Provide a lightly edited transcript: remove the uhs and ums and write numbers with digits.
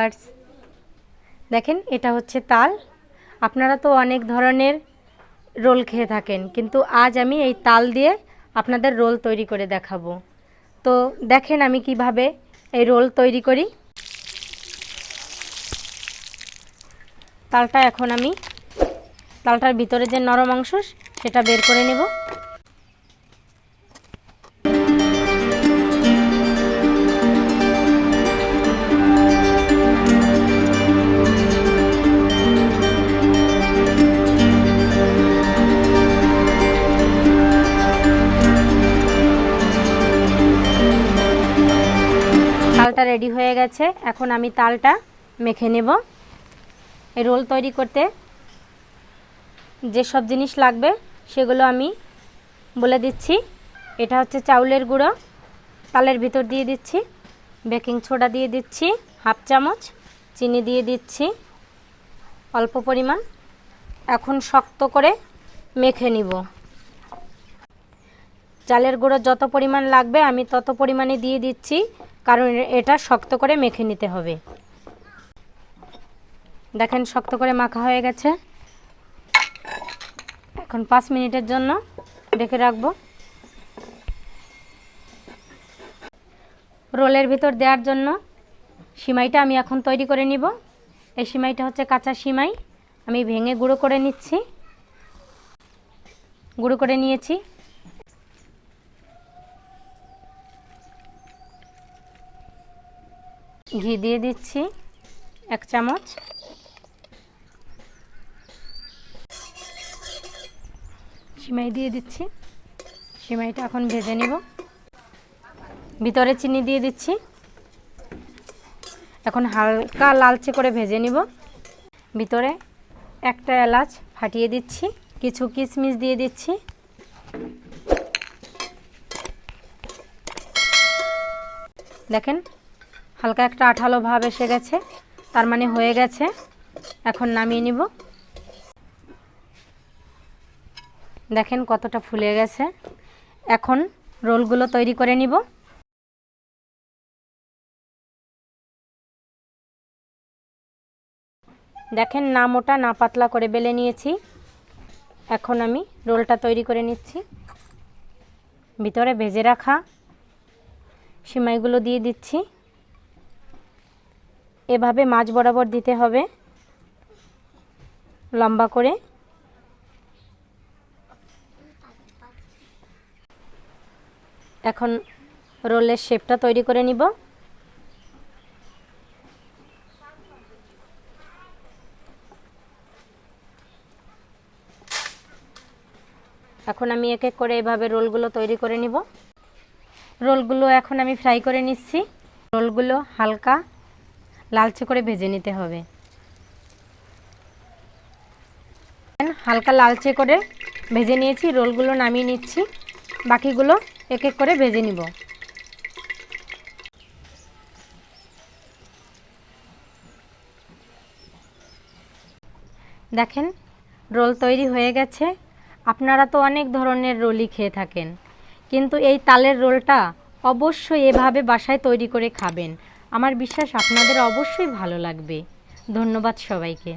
Viewers, দেখেন এটা হচ্ছে তাল। আপনারা তো অনেক ধরনের রোল খেয়ে থাকেন, কিন্তু আজ আমি এই তাল দিয়ে আপনাদের রোল তৈরি করে দেখাবো। তো দেখেন আমি কিভাবে এই রোল তৈরি করি। তালটা এখন আমি তালটার ভিতরে যে নরম অংশ সেটা বের করে নেব। তালটা রেডি হয়ে গেছে, এখন আমি তালটা মেখে নেব। এই রোল তৈরি করতে যেসব জিনিস লাগবে সেগুলো আমি বলে দিচ্ছি। এটা হচ্ছে চাউলের গুঁড়ো, তালের ভিতর দিয়ে দিচ্ছি। বেকিং সোডা দিয়ে দিচ্ছি হাফ চামচ, চিনি দিয়ে দিচ্ছি অল্প পরিমাণ। এখন শক্ত করে মেখে নিব। চালের গুঁড়ো যত পরিমাণ লাগবে আমি তত পরিমাণে দিয়ে দিচ্ছি, কারণ এটা শক্ত করে মেখে নিতে হবে। দেখেন শক্ত করে মাখা হয়ে গেছে। এখন 5 মিনিটের জন্য ঢেকে রাখবো। রোলের ভিতর দেওয়ার জন্য সিমাইটা আমি এখন তৈরি করে নিব। এই সিমাইটা হচ্ছে কাঁচা সিমাই, আমি ভেঙে গুঁড়ো করে নিচ্ছি। গুঁড়ো করে নিয়েছি। ঘি দিয়ে দিচ্ছি 1 চামচ। সিমাই দিয়ে দিচ্ছি। সিমাইটা এখন ভেজে নিব। ভিতরে চিনি দিয়ে দিচ্ছি। এখন হালকা লালচে করে ভেজে নিব। ভিতরে একটা এলাচ ফাটিয়ে দিচ্ছি, কিছু কিশমিশ দিয়ে দিচ্ছি। দেখেন হালকা একটা আঠালো ভাব এসে গেছে, তার মানে হয়ে গেছে। এখন নামিয়ে নিব। দেখেন কতটা ফুলে গেছে। এখন রোলগুলো তৈরি করে নিব। দেখেন না মোটা না পাতলা করে বেলে নিয়েছি। এখন আমি রোলটা তৈরি করে নিচ্ছি। ভিতরে ভেজে রাখা সিমাইগুলো দিয়ে দিচ্ছি। এভাবে মাঝ বরাবর দিতে হবে, লম্বা করে। এখন রোলের শেপটা তৈরি করে নিব। এখন আমি এক এক করে এভাবে রোলগুলো তৈরি করে নিব। রোলগুলো এখন আমি ফ্রাই করে নিচ্ছি। রোলগুলো হালকা লালচে করে ভেজে নিতে হবে। হালকা লালচে করে ভেজে নিয়েছি। রোলগুলো নামিয়ে নিচ্ছি। বাকিগুলো এক এক করে ভেজে নিব। দেখেন রোল তৈরি হয়ে গেছে। আপনারা তো অনেক ধরনের রোলই খেয়ে থাকেন, কিন্তু এই তালের রোলটা অবশ্যই এভাবে বাসায় তৈরি করে খাবেন। আমার বিশ্বাস আপনাদের অবশ্যই ভালো লাগবে। ধন্যবাদ সবাইকে।